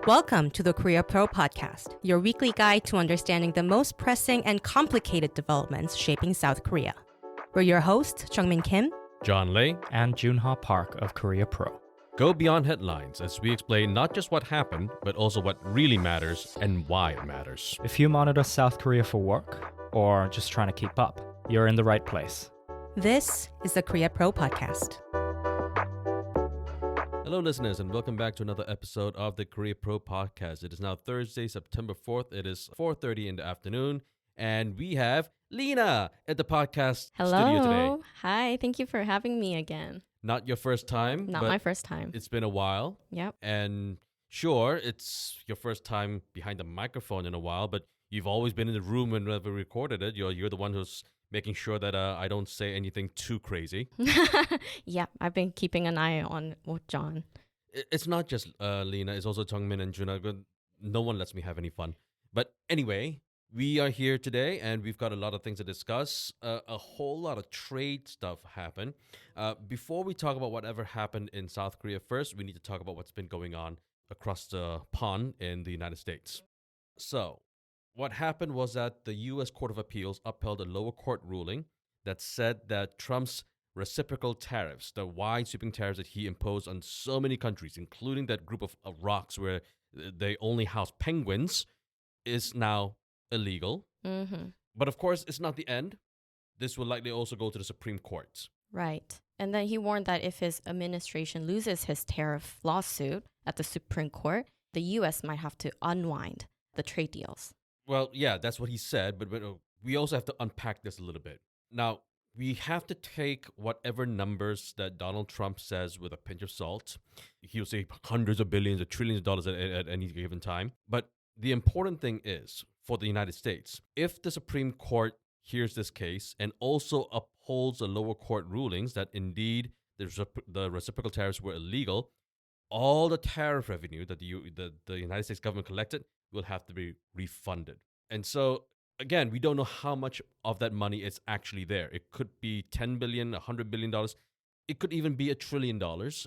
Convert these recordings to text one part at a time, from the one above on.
Welcome to the Korea Pro Podcast, your weekly guide to understanding the most pressing and complicated developments shaping South Korea. We're your hosts, Jungmin Kim, John Lei, and Junha Park of Korea Pro. Go beyond headlines as we explain not just what happened, but also what really matters and why it matters. If you monitor South Korea for work or just trying to keep up, you're in the right place. This is the Korea Pro Podcast. Hello, listeners, and welcome back to another episode of the Korea Pro Podcast. It is now Thursday, September 4th. It is 4:30 in the afternoon, and we have Lina at the podcast studio today. Hello. Hi. Thank you for having me again. Not your first time. Not but my first time. It's been a while. Yep. And sure, it's your first time behind the microphone in a while, but you've always been in the room whenever we recorded it. You're the one who's making sure that I don't say anything too crazy. Yeah, I've been keeping an eye on John. It's not just Lina, it's also Jungmin and Juna. No one lets me have any fun. But anyway, we are here today and we've got a lot of things to discuss. A whole lot of trade stuff happened. Before we talk about whatever happened in South Korea, first we need to talk about what's been going on across the pond in the United States. So, what happened was that the U.S. Court of Appeals upheld a lower court ruling that said that Trump's reciprocal tariffs, the wide sweeping tariffs that he imposed on so many countries, including that group of rocks where they only house penguins, is now illegal. Mm-hmm. But of course, it's not the end. This will likely also go to the Supreme Court. Right. And then he warned that if his administration loses his tariff lawsuit at the Supreme Court, the U.S. might have to unwind the trade deals. Well, yeah, that's what he said, but we also have to unpack this a little bit. Now, we have to take whatever numbers that Donald Trump says with a pinch of salt. He'll say hundreds of billions or trillions of dollars at any given time. But the important thing is, for the United States, if the Supreme Court hears this case and also upholds the lower court rulings that indeed the reciprocal tariffs were illegal, all the tariff revenue that the United States government collected will have to be refunded. And so, again, we don't know how much of that money is actually there. It could be $10 billion, $100 billion. It could even be $1 trillion,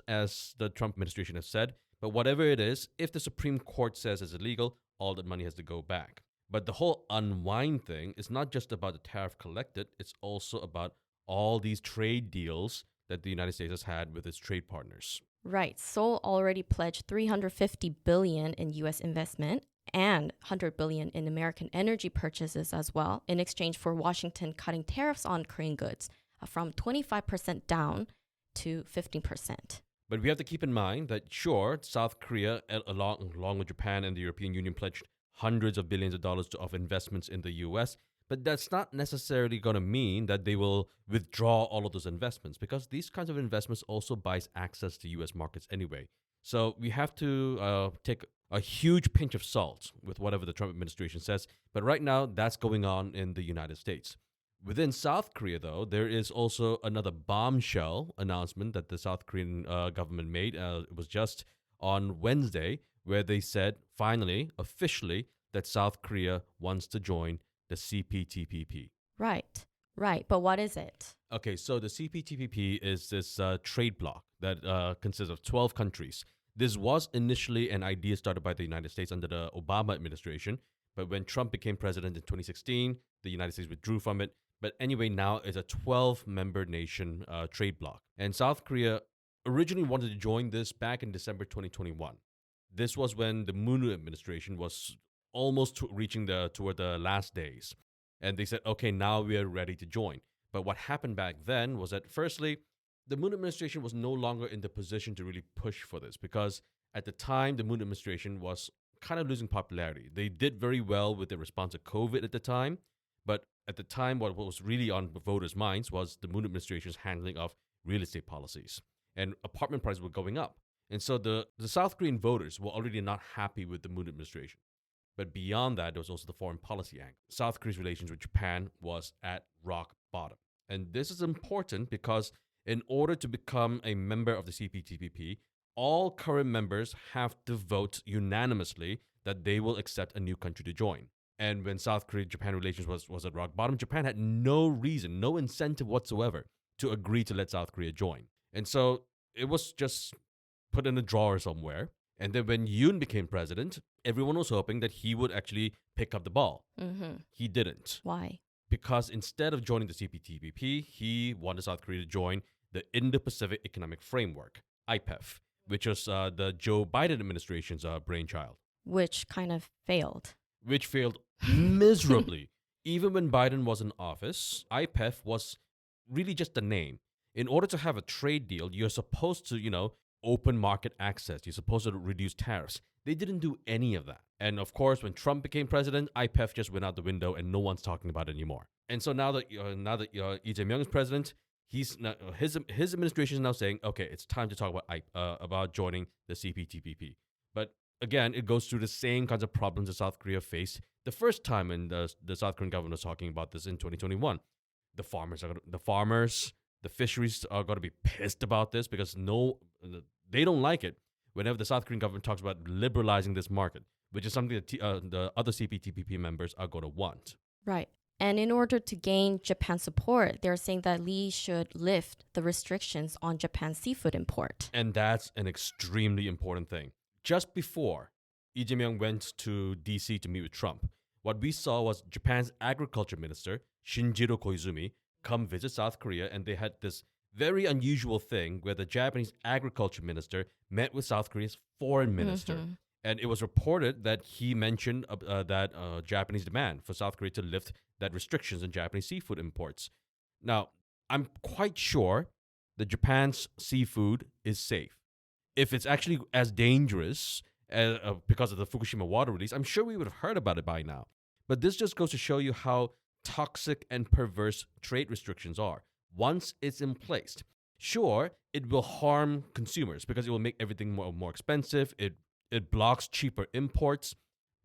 as the Trump administration has said. But whatever it is, if the Supreme Court says it's illegal, all that money has to go back. But the whole unwind thing is not just about the tariff collected. It's also about all these trade deals that the United States has had with its trade partners. Right. Seoul already pledged $350 billion in U.S. investment and $100 billion in American energy purchases as well, in exchange for Washington cutting tariffs on Korean goods from 25% down to 15%. But we have to keep in mind that, sure, South Korea, along with Japan and the European Union, pledged hundreds of billions of dollars of investments in the U.S., but that's not necessarily going to mean that they will withdraw all of those investments, because these kinds of investments also buys access to U.S. markets anyway. So we have to take a huge pinch of salt with whatever the Trump administration says. But right now, that's going on in the United States. Within South Korea, though, there is also another bombshell announcement that the South Korean government made. It was just on Wednesday, where they said, finally, officially, that South Korea wants to join the CPTPP. Right. But what is it? Okay, so the CPTPP is this trade bloc that consists of 12 countries. This was initially an idea started by the United States under the Obama administration, but when Trump became president in 2016, the United States withdrew from it. But anyway, now it's a 12-member nation trade bloc. And South Korea originally wanted to join this back in December 2021. This was when the Moon administration was almost reaching toward the last days. And they said, okay, now we are ready to join. But what happened back then was that, firstly, the Moon administration was no longer in the position to really push for this, because at the time, the Moon administration was kind of losing popularity. They did very well with their response to COVID at the time, but at the time, what was really on voters' minds was the Moon administration's handling of real estate policies. And apartment prices were going up. And so the South Korean voters were already not happy with the Moon administration. But beyond that, there was also the foreign policy angle. South Korea's relations with Japan was at rock bottom. And this is important because in order to become a member of the CPTPP, all current members have to vote unanimously that they will accept a new country to join. And when South Korea-Japan relations was at rock bottom, Japan had no reason, no incentive whatsoever to agree to let South Korea join. And so it was just put in a drawer somewhere. And then when Yoon became president, everyone was hoping that he would actually pick up the ball. He didn't. Why? Because instead of joining the CPTPP, he wanted South Korea to join the Indo-Pacific Economic Framework, IPEF, which was the Joe Biden administration's brainchild. Which kind of failed. Which failed miserably. Even when Biden was in office, IPEF was really just a name. In order to have a trade deal, you're supposed to, open market access. You're supposed to reduce tariffs. They didn't do any of that. And of course, when Trump became president, IPEF just went out the window and no one's talking about it anymore. And so now that Lee Jae-myung is president, his administration is now saying, okay, it's time to talk about joining the CPTPP. But again, it goes through the same kinds of problems that South Korea faced the first time when the South Korean government was talking about this in 2021. The farmers, the fisheries are going to be pissed about this because they don't like it whenever the South Korean government talks about liberalizing this market, which is something that the other CPTPP members are going to want. Right. And in order to gain Japan's support, they're saying that Lee should lift the restrictions on Japan's seafood import. And that's an extremely important thing. Just before Lee Jae-myung went to D.C. to meet with Trump, what we saw was Japan's agriculture minister, Shinjiro Koizumi, come visit South Korea, and they had this very unusual thing where the Japanese agriculture minister met with South Korea's foreign minister. And it was reported that he mentioned that Japanese demand for South Korea to lift that restrictions on Japanese seafood imports. Now, I'm quite sure that Japan's seafood is safe. If it's actually as dangerous because of the Fukushima water release, I'm sure we would have heard about it by now. But this just goes to show you how toxic and perverse trade restrictions are. Once it's in place, sure, it will harm consumers because it will make everything more expensive. It blocks cheaper imports.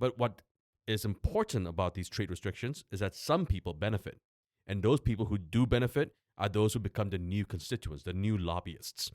But what is important about these trade restrictions is that some people benefit. And those people who do benefit are those who become the new constituents, the new lobbyists.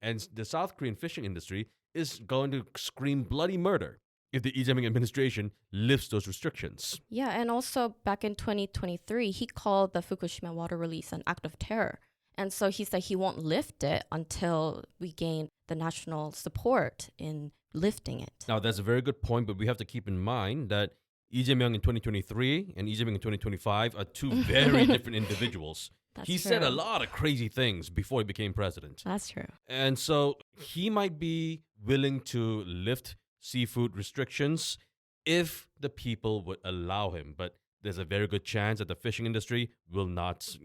And the South Korean fishing industry is going to scream bloody murder if the Lee Jae-myung administration lifts those restrictions. Yeah, and also back in 2023, he called the Fukushima water release an act of terror. And so he said he won't lift it until we gain the national support in lifting it. Now, that's a very good point, but we have to keep in mind that Lee Jae-myung in 2023 and Lee Jae-myung in 2025 are two very different individuals. He said a lot of crazy things before he became president. That's true. And so he might be willing to lift seafood restrictions if the people would allow him. But there's a very good chance that the fishing industry will not,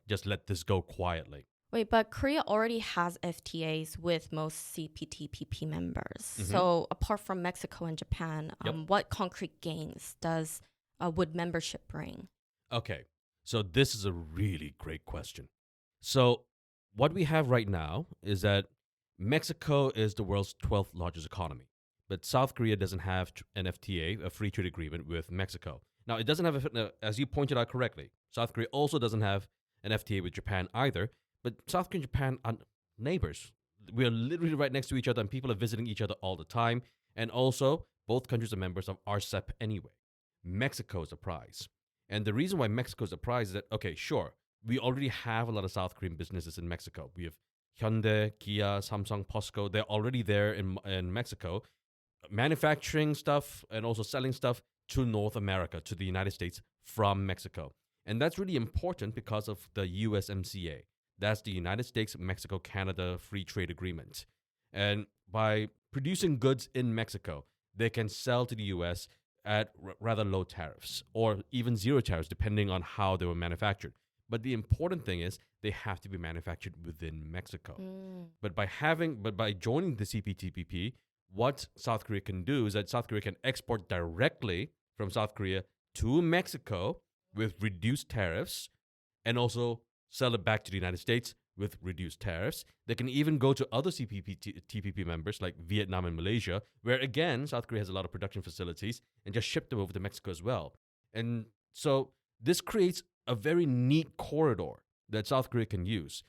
just let this go quietly. Wait, but Korea already has FTAs with most CPTPP members. So apart from Mexico and Japan, what concrete gains would membership bring? Okay, so this is a really great question. So what we have right now is that Mexico is the world's 12th largest economy. But South Korea doesn't have an FTA, a free trade agreement with Mexico. Now, it doesn't have, as you pointed out correctly, South Korea also doesn't have an FTA with Japan either. But South Korea and Japan are neighbors. We are literally right next to each other, and people are visiting each other all the time. And also, both countries are members of RCEP anyway. Mexico is a prize. And the reason why Mexico is a prize is that, okay, sure, we already have a lot of South Korean businesses in Mexico. We have Hyundai, Kia, Samsung, POSCO. They're already there in Mexico, manufacturing stuff and also selling stuff to North America, to the United States from Mexico. And that's really important because of the USMCA. That's the United States, Mexico, Canada Free Trade Agreement. And by producing goods in Mexico, they can sell to the US at rather low tariffs or even zero tariffs, depending on how they were manufactured. But the important thing is they have to be manufactured within Mexico. But by joining the CPTPP, what South Korea can do is that South Korea can export directly from South Korea to Mexico with reduced tariffs and also sell it back to the United States with reduced tariffs. They can even go to other CPTPP members like Vietnam and Malaysia, where again, South Korea has a lot of production facilities, and just ship them over to Mexico as well. And so this creates a very neat corridor that South Korea can use.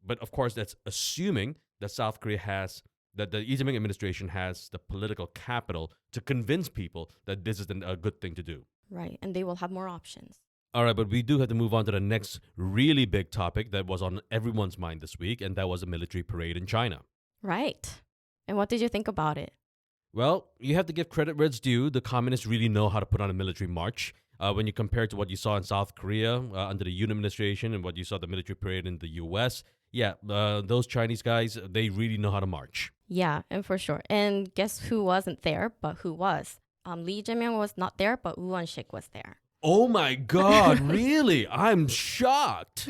But of course, that's assuming that South Korea that the Lee Jae-myung administration has the political capital to convince people that this is a good thing to do. Right, and they will have more options. All right, but we do have to move on to the next really big topic that was on everyone's mind this week, and that was a military parade in China. Right. And what did you think about it? Well, you have to give credit where it's due. The communists really know how to put on a military march. When you compare to what you saw in South Korea under the Yoon administration and what you saw the military parade in the U.S., those Chinese guys, they really know how to march. Yeah, and for sure. And guess who wasn't there, but who was? Lee Jae-myung was not there, but Won-shik was there. Oh my God, really? I'm shocked.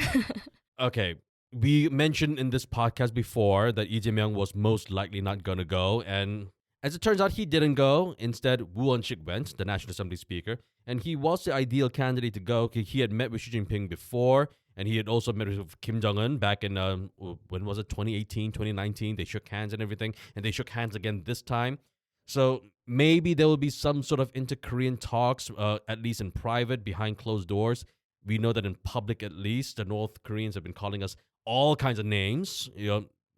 Okay, we mentioned in this podcast before that Lee Jae-myung was most likely not going to go. And as it turns out, he didn't go. Instead, Won-shik went, the National Assembly Speaker. And he was the ideal candidate to go. He had met with Xi Jinping before. And he had also met with Kim Jong Un back in, when was it, 2018, 2019. They shook hands and everything. And they shook hands again this time. So maybe there will be some sort of inter-Korean talks, at least in private, behind closed doors. We know that in public, at least, the North Koreans have been calling us all kinds of names,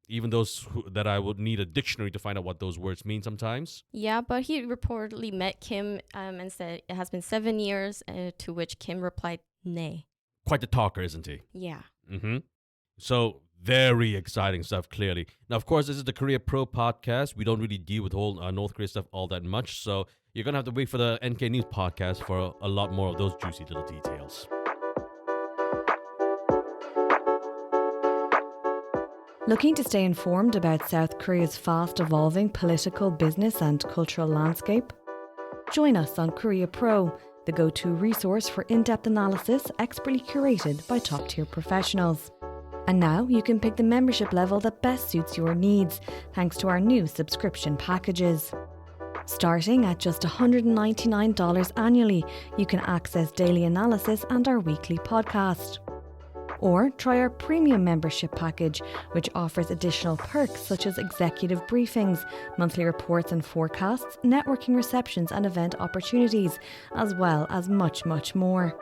even those that I would need a dictionary to find out what those words mean sometimes. Yeah, but he reportedly met Kim and said it has been 7 years, to which Kim replied, nay. Quite the talker, isn't he? Yeah. Mm-hmm. So very exciting stuff, clearly. Now, of course, this is the Korea Pro podcast. We don't really deal with whole North Korea stuff all that much. So you're going to have to wait for the NK News podcast for a lot more of those juicy little details. Looking to stay informed about South Korea's fast-evolving political, business and cultural landscape? Join us on Korea Pro, the go-to resource for in-depth analysis expertly curated by top-tier professionals. And now you can pick the membership level that best suits your needs, thanks to our new subscription packages. Starting at just $199 annually, you can access daily analysis and our weekly podcast. Or try our premium membership package, which offers additional perks such as executive briefings, monthly reports and forecasts, networking receptions and event opportunities, as well as much, much more.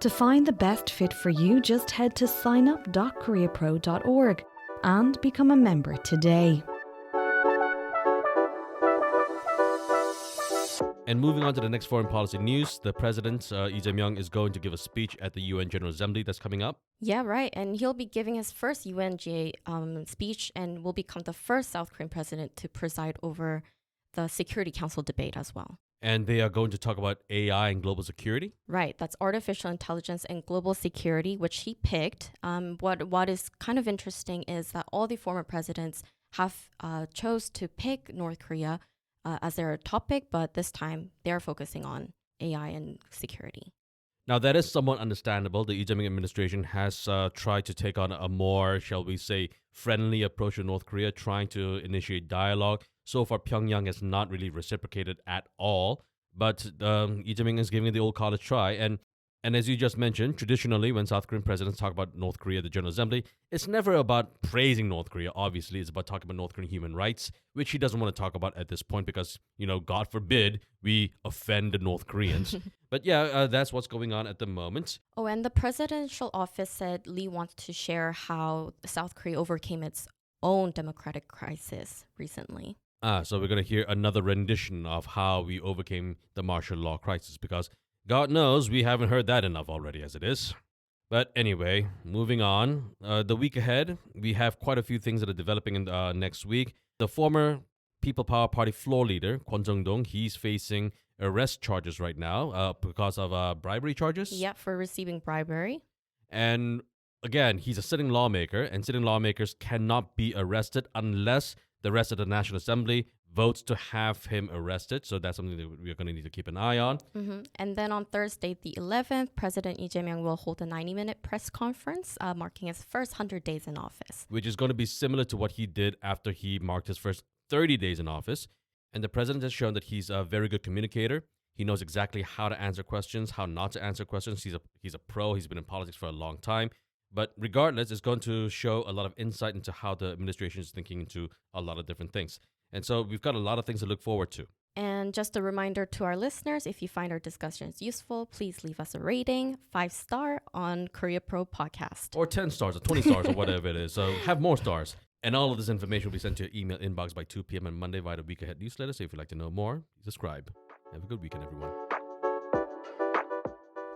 To find the best fit for you, just head to signup.koreapro.org and become a member today. And moving on to the next foreign policy news, the president, Lee Jae-myung, is going to give a speech at the UN General Assembly that's coming up. Yeah, right. And he'll be giving his first UNGA speech and will become the first South Korean president to preside over the Security Council debate as well. And they are going to talk about AI and global security. Right. That's artificial intelligence and global security, which he picked. What is kind of interesting is that all the former presidents have chose to pick North Korea as their topic, but this time they're focusing on AI and security. Now, that is somewhat understandable. The Lee Jae-myung administration has tried to take on a more, shall we say, friendly approach to North Korea, trying to initiate dialogue. So far, Pyongyang has not really reciprocated at all, but Lee Jae-myung is giving it the old college try. And as you just mentioned, traditionally, when South Korean presidents talk about North Korea at the General Assembly, it's never about praising North Korea. Obviously, it's about talking about North Korean human rights, which he doesn't want to talk about at this point because, God forbid, we offend the North Koreans. But that's what's going on at the moment. Oh, and the presidential office said Lee wants to share how South Korea overcame its own democratic crisis recently. So we're going to hear another rendition of how we overcame the martial law crisis because God knows we haven't heard that enough already as it is. But anyway, moving on. The week ahead, we have quite a few things that are developing in next week. The former People Power Party floor leader, Kwon Jong-dong, he's facing arrest charges right now because of bribery charges. Yeah, for receiving bribery. And again, he's a sitting lawmaker, and sitting lawmakers cannot be arrested unless the rest of the National Assembly votes to have him arrested. So that's something that we're going to need to keep an eye on. Mm-hmm. And then on Thursday, the 11th, President Lee Jae-myung will hold a 90-minute press conference marking his first 100 days in office. Which is going to be similar to what he did after he marked his first 30 days in office. And the president has shown that he's a very good communicator. He knows exactly how to answer questions, how not to answer questions. He's a pro. He's been in politics for a long time. But regardless, it's going to show a lot of insight into how the administration is thinking into a lot of different things. And so we've got a lot of things to look forward to. And just a reminder to our listeners, if you find our discussions useful, please leave us a rating, 5-star on Korea Pro Podcast. Or 10 stars or 20 stars or whatever it is. So have more stars. And all of this information will be sent to your email inbox by 2 p.m. on Monday via the Week Ahead newsletter. So if you'd like to know more, subscribe. Have a good weekend, everyone.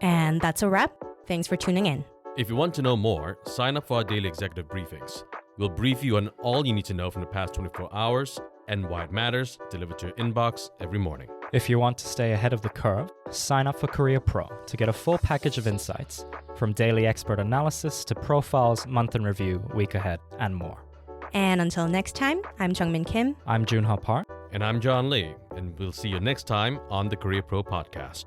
And that's a wrap. Thanks for tuning in. If you want to know more, sign up for our daily executive briefings. We'll brief you on all you need to know from the past 24 hours, and why it matters, delivered to your inbox every morning. If you want to stay ahead of the curve, sign up for Korea Pro to get a full package of insights, from daily expert analysis to profiles, month in review, week ahead, and more. And until next time, I'm Jungmin Kim. I'm Junho Park. And I'm John Lee, and we'll see you next time on the Korea Pro Podcast.